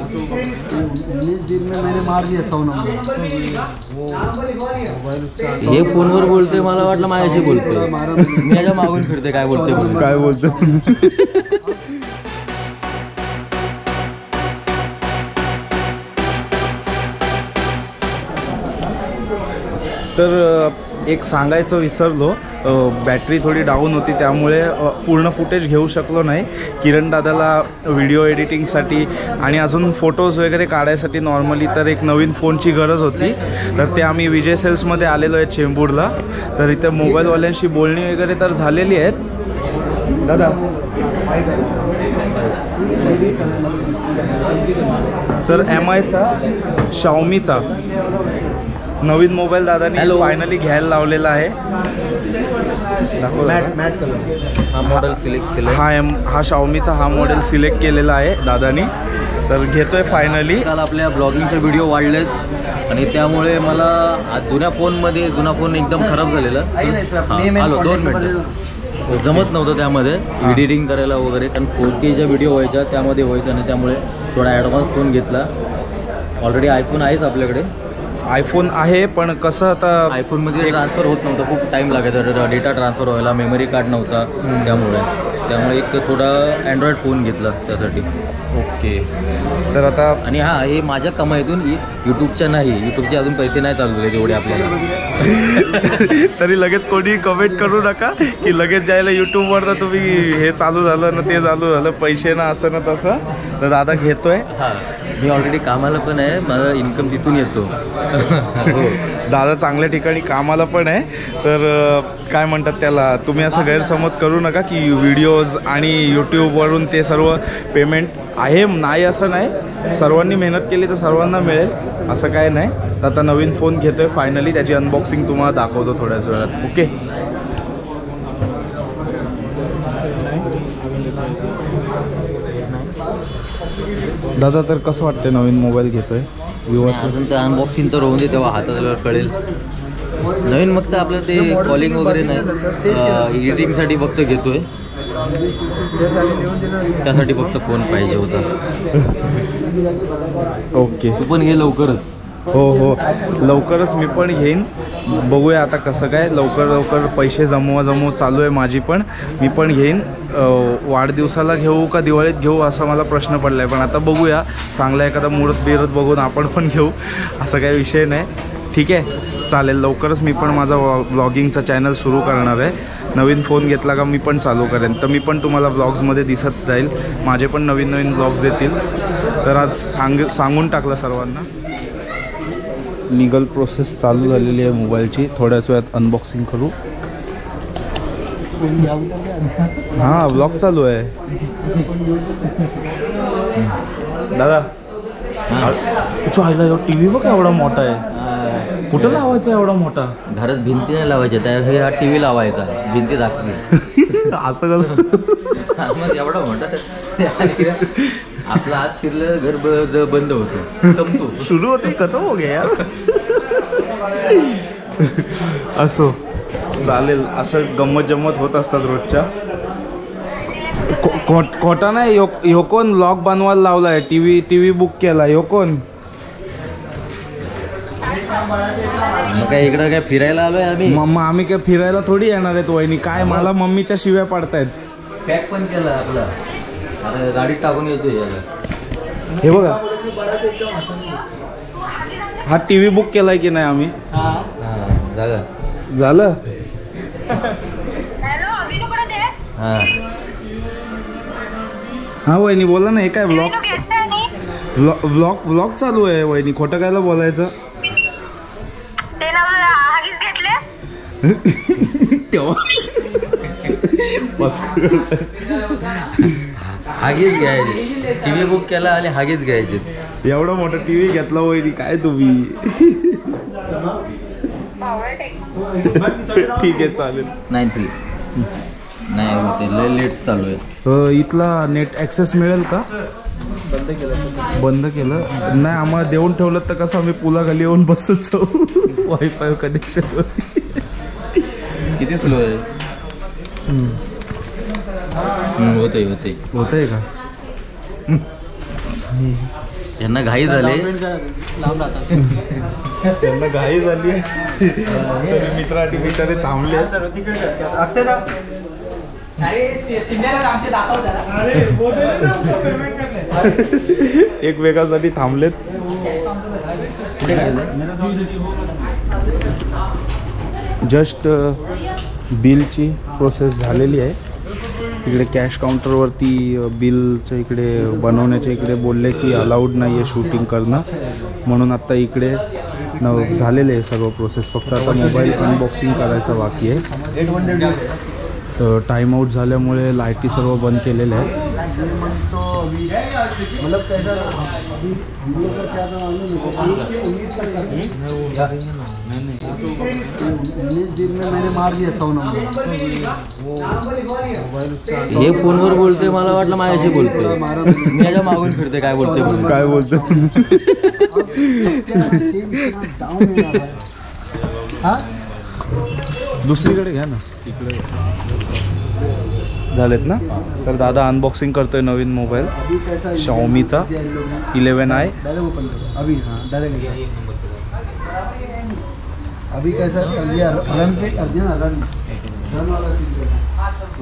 19 दिन में मैंने मार दिया 100 नंबर। हे फोनवर बोलते, मला वाटलं माझ्याशी बोलते, मी याच्या मागून फिरते काय बोलते काय बोलतो. तर एक सांगायचं विसरलो, बॅटरी थोडी डाऊन होती त्यामुळे पूर्ण फुटेज घेऊ शकलो नाही. किरण दादाला व्हिडिओ एडिटिंगसाठी आणि अजून फोटोज वगैरे काढायसाठी नॉर्मली तर एक नवीन फोनची गरज होती. तर ते आम्ही विजय सेल्समध्ये आलेलो आहे चेंबूरला. तर इथे मोबाईलवाल्यांशी बोलणी वगैरे तर झालेली आहेत. दादा तर MIचा शाओमीचा नवीन मोबाईल दादानी फायनली घ्यायला लावलेला आहे. मॅट कलर हा मॉडेल सिलेक्ट केलं. हा शाओमीचा हा मॉडेल सिलेक्ट केलेला आहे दादानी. तर घेतोय फायनली. काल आपल्या ब्लॉगिंगचे व्हिडिओ वाढलेत आणि त्यामुळे मला आज जुना फोन एकदम खराब झालेला. हॅलो 2 मिनिट जमत नव्हतं त्यामध्ये एडिटिंग करायला वगैरे, कारण 4K ज्या व्हिडिओ व्हायच्या त्यामध्ये व्हायचं आणि त्यामुळे थोडा ॲडव्हान्स फोन घेतला. ऑलरेडी आयफोन आहेच आपल्याकडे. आयफोन आहे पण कसं आता आयफोनमध्ये ट्रान्सफर होत नव्हतं, खूप टाईम लागायचा डेटा ट्रान्सफर व्हायला, मेमरी कार्ड नव्हता. त्यामुळे एक थोडा अँड्रॉइड फोन घेतला त्यासाठी. ओके. तर आता आणि हां, हे माझ्या कमाईतून यूट्यूबच्या नाही, यूट्यूबचे अजून पैसे नाही चालू झाले तेवढे आपल्याला. तरी लगेच कोणी कमेंट करू नका की लगेच जायला यूट्यूबवर तर तुम्ही हे चालू झालं ना ते चालू झालं, पैसे ना असं ना तसं. तर दादा घेतोय. हां, मी ऑलरेडी कामाला पण आहे, माझा इन्कम तिथून येतो. दादा चांगल्या ठिकाणी कामाला पण आहे. तर काय म्हणतात त्याला, तुम्ही असं गैरसमज करू नका की व्हिडिओज आणि यूट्यूबवरून ते सर्व पेमेंट आहे, नाही असं नाही. सर्वांनी मेहनत केली तर सर्वांना मिळेल असं काय नाही. तर आता नवीन फोन घेतोय फायनली, त्याची अनबॉक्सिंग तुम्हाला दाखवतो थोड्याच वेळात. ओके. दादा तर कसं वाटतं नवीन मोबाईल घेतोय? अजून ते अनबॉक्सिंग तर होऊन दे, तेव्हा हातात आल्यावर कळेल. नवीन फक्त आपलं ते कॉलिंग वगैरे नाही, एडिटिंगसाठी फक्त घेतोय. त्यासाठी फक्त फोन पाहिजे होता. ओके. तू पण घे लवकरच. हो लवकरच मी पण घेईन. बघूया आता कसं काय, लवकर पैसे जमवा चालू आहे माझी पण. मी पण घेईन. वाढदिवसाला घेऊ का दिवाळीत घेऊ असा मला प्रश्न पडला आहे, पण आता बघूया. चांगला एखादा मुहूर्त बघून आपण पण घेऊ, असं काही विषय नाही. ठीक आहे, चालेल. लवकरच मी पण माझा व्लॉगिंगचा चॅनल सुरू करणार आहे. नवीन फोन घेतला का मी पण चालू करेन, तर मी पण तुम्हाला व्लॉग्समध्ये दिसत जाईल. माझे पण नवीन व्लॉग्स येतील. तर आज सांगून टाकलं सर्वांना. लीगल प्रोसेस चालू झालेली आहे मोबाईलची. थोड्याच वेळात अनबॉक्सिंग करू. हां, व्लॉग चालू आहे. दादा आईला टी व्ही बघ एवढा मोठा आहे. कुठं लावायचा एवढा मोठा? घरात भिंती नाही लावायच्या, त्या हा TV लावायचा, भिंती दाखली. असं कसं? मग एवढा मोठा आपला आत शिरलं घर बंद होतं, संपतो. सुरू होती खतम हो गया यार. असो, चालेल. असं गंमत होत असतात रोजच्या. खोटा नाही. यो कोण व्लॉग बनवायला लावलाय? टीव्ही बुक केला यो कोण? मग काय इकडं काय फिरायला आलोय आम्ही? आम्ही काय फिरायला थोडी येणार आहेत वहिनी. काय मला मम्मीच्या शिव्या पडतायत. पॅक पण केला आपला, आता गाडीत टाकून येतोय याला. हे बघा, हा टीव्ही बुक केलाय की नाही आम्ही? झालं. हा वहिनी बोला ना. हे काय व्लॉग चालू आहे वहिनी, खोटं कायला बोलायचं? हागीच घ्यायचे. टीव्ही बुक केला आणि हागीच घ्यायचे. एवढा मोठा टीव्ही घेतला वहिनी, काय तुम्ही? ठीक आहे, चालेल. 93 नाही होते, लय लेट चालू आहे. इथला नेट ॲक्सेस मिळेल का? बंद केलं नाही. आम्हाला देऊन ठेवलं तर कसं आम्ही पुलाखाली येऊन बसत जाऊ वायफाय कनेक्शन. किती स्लो आहे? होते का? यांना घाई झाले. लांब राहतात. त्यांना घाई झाली तरी मित्रासाठी बिचारे थांबले. एकमेकासाठी थांबलेत. जस्ट बिलची प्रोसेस झालेली आहे. इकडे कॅश काउंटरवरती बिलचं इकडे बनवण्याच्या इकडे बोलले की अलाउड नाही आहे शूटिंग करणं, म्हणून आत्ता इकडे झालेले आहे सर्व प्रोसेस. फक्त आता मोबाईल अनबॉक्सिंग करायचं बाकी आहे. तर टाईम आऊट झाल्यामुळे लाईटी सर्व बंद केलेल्या आहेत. मतलब कैसा वीडियो का क्या था मालूम है? 19 दिन में मैंने मार दिया 100 नंबर. हे फोनवर बोलते, मला वाटलं माझ्याशी बोलते. मी याच्या मागून फिरते काय बोलते म्हणून. काय बोलतो? दुसरीकडे घ्या ना, इकडे झालेत ना. तर दादा अनबॉक्सिंग करतोय नवीन मोबाईल अभी कैसा Xiaomiचा 11i. डायरेक्ट ओपन करो अभी. हाँ डायरेक्ट ऐसा. अभी कैसा कर दिया रन पे कर दिया ना. रन वाला सीन कर.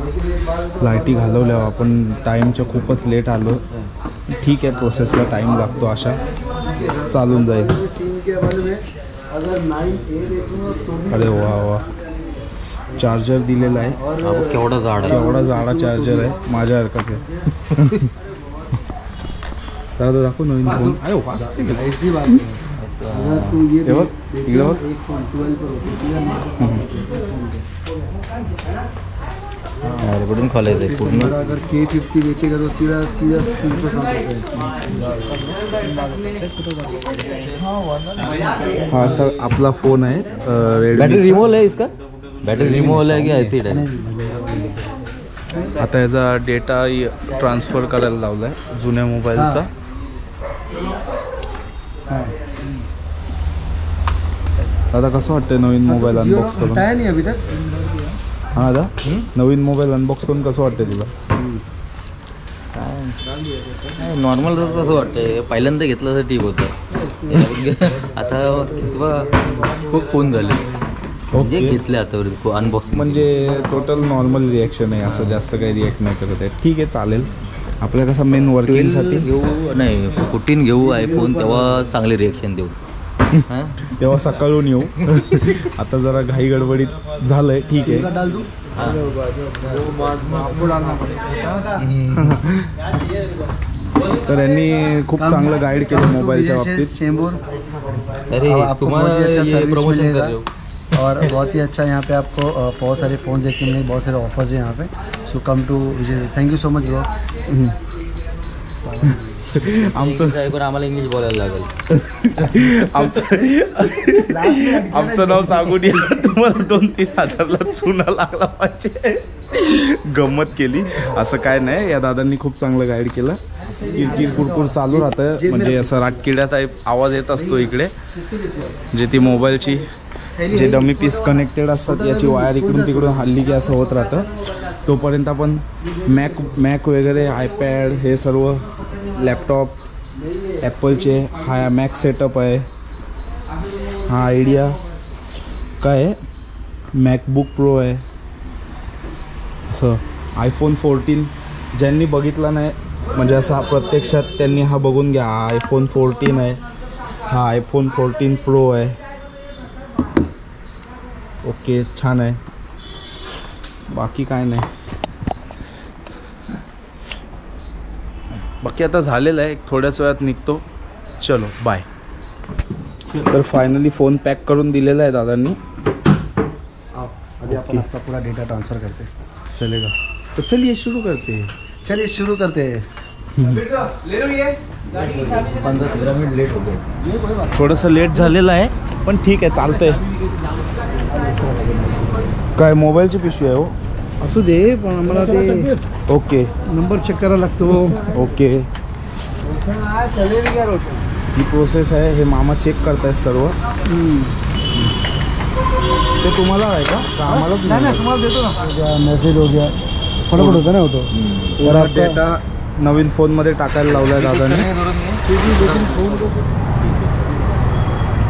लेकिन एक बार लाईटी घालवल्या आपण. टाईमच्या खूपच लेट आलो. ठीक आहे, प्रोसेसला टाईम लागतो, अशा चालून जाईल. सीन के बारे में अगर 9A देखूँ तो भी अरे वा वा. चार्जर दिलेला आहे. बाबा, केवढा झाड आहे. एवढा जाडा चार्जर आहे, माझ्यासारखाच आहे. दादा दाखव नवीन फोन. अरे वास ऐसी बात है. अगर तू ये हे बघ, इकडे बघ. एक फोन 12 पर कुठून खोलायचं आहे पूर्ण. अगर K50 बेचेगा तो सीधा सीधा 360 हा असा आपला फोन आहे. Battery Redmi. रिमूवल है इसका. बैटरी रिमूवल है कि एसिड है. आता याचा डेटा ट्रान्सफर करायला लावला आहे जुन्या मोबाईलचा. दादा कसं वाटतंय नवीन मोबाईल अनबॉक्स करून? हटाया नहीं अभी तक. हां दादा, नवीन मोबाईल अनबॉक्स करून कसं वाटतंय तुला? नॉर्मल कसं वाटतंय. पहिल्यांदा घेतलं तर ठीक होतं. आता किंवा खूप फोन झाले म्हणजे घेतले आता अनबॉक्सिंग. म्हणजे टोटल नॉर्मल रिॲक्शन आहे, असं जास्त काही रिॲक्ट नाही करत आहे. ठीक आहे, चालेल. आपल्याला कसं मेन वर्किंगसाठी घेऊ नाही, 14 घेऊ आयफोन, तेव्हा चांगले रिॲक्शन देऊ. तेव्हा सकाळून येऊ. आता जरा घाई गडबडीत झालंय. ठीक आहे. डाल दूँ. आपको डालना तर यांनी खूप चांगलं गाईड केलं मोबाईलच्या बाबतीत. चेंबूर. अरे आपको बहुत ही अच्छा सर्विस प्रमोशन कर मिलेगा रहे हो. और बहुत ही अच्छा यहाँ पे आपको बहुत सारे फ़ोन देखने मिलेंगे, बहुत सारे ऑफर्स हैं यहाँ पे. So come to visit. Thank you so much bro. आमचं आम्हाला इंग्लिश बोलायला लागेल. आमचं नाव सांगून या, तुम्हाला 2-3 हजारला चुना लागला पाहिजे. गंमत केली. असं काय नाही, या दादांनी खूप चांगलं गाईड केलं. किरकिर कुरकुर चालू राहतं, म्हणजे असं रागकिड्या टाईप आवाज येत असतो इकडे. जे ती मोबाईलची जे डमी पीस कनेक्टेड असतात याची वायर इकडून तिकडून हल्ली की असं होत राहतं. तोपर्यंत आपण मॅक वगैरे आयपॅड हे सर्व लॅपटॉप ॲपलचे. हा मॅक सेटअप आहे. हा आयडिया काय आहे, मॅकबुक प्रो आहे. असं आयफोन 14 ज्यांनी बघितला नाही म्हणजे असा प्रत्यक्षात त्यांनी हा बघून घ्या. हा आयफोन 14 आहे. हा आयफोन 14 प्रो आहे. ओके, छान आहे. बाकी काय नाही. बाकी आता झालेलं आहे, थोड्याच वेळात निघतो. चलो बाय. तर फायनली फोन पॅक करून दिलेला आहे दादांनी. अभी अपन आपका पूरा डेटा ट्रांसफ़र करते हैं. चलेगा तो चलिए शुरू करते हैं. चलिए शुरू करते हैं. 15-15 मिनिट लेट होतो. ये कोई बात थोडंसं लेट झालेलं आहे पण ठीक आहे, चालतंय. काय मोबाईलची पिशवी आहे हो? असू दे, पण आम्हाला ते ओके नंबर चेक करायला लागतो. ओके. ही प्रोसेस आहे. हे मामा चेक करतायत सर्व. ते तुम्हाला आहे का आम्हालाच? नहीं नहीं तुम्हारा देतो ना. मैसेज हो गया, फटाफट होता ना होतो. और आप डेटा नवीन फोनमध्ये टाकायला लावला आहे दादाने.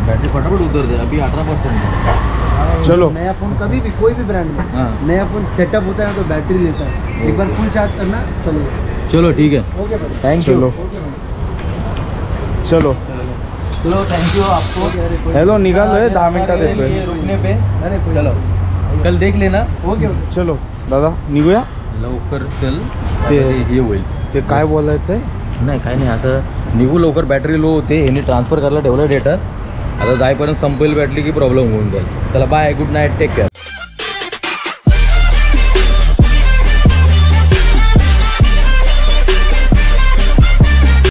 बैटरी फटाफट उतरते अभी 18%. चलो नया फोन कभी भी कोई भी ब्रांड में हाँ. नया फोन सेटअप होता है ना तो बैटरी लेता है. एक बार फुल चार्ज करना चलो. चलो ठीक है, ओके भाई. Thank you. चलो चलो चलो थैंक यू आपको. हॅलो निघालोय 10 मिनिटात हमारे लिए येतोय. रुकने पे. अरे कोई चलो कल देख लेना. ओके. चलो दादा निघूया. लवकर चल. ते- हे होईल. ते काय बोलायचं आहे. नाही काय नाही, आता निघू लवकर. बॅटरी लो होते, ह्याने ट्रान्सफर करायला ठेवलं डेटा. आता जाईपर्यंत संपेल बॅटरी की प्रॉब्लेम होऊन जाईल. चला bye, good night, take care.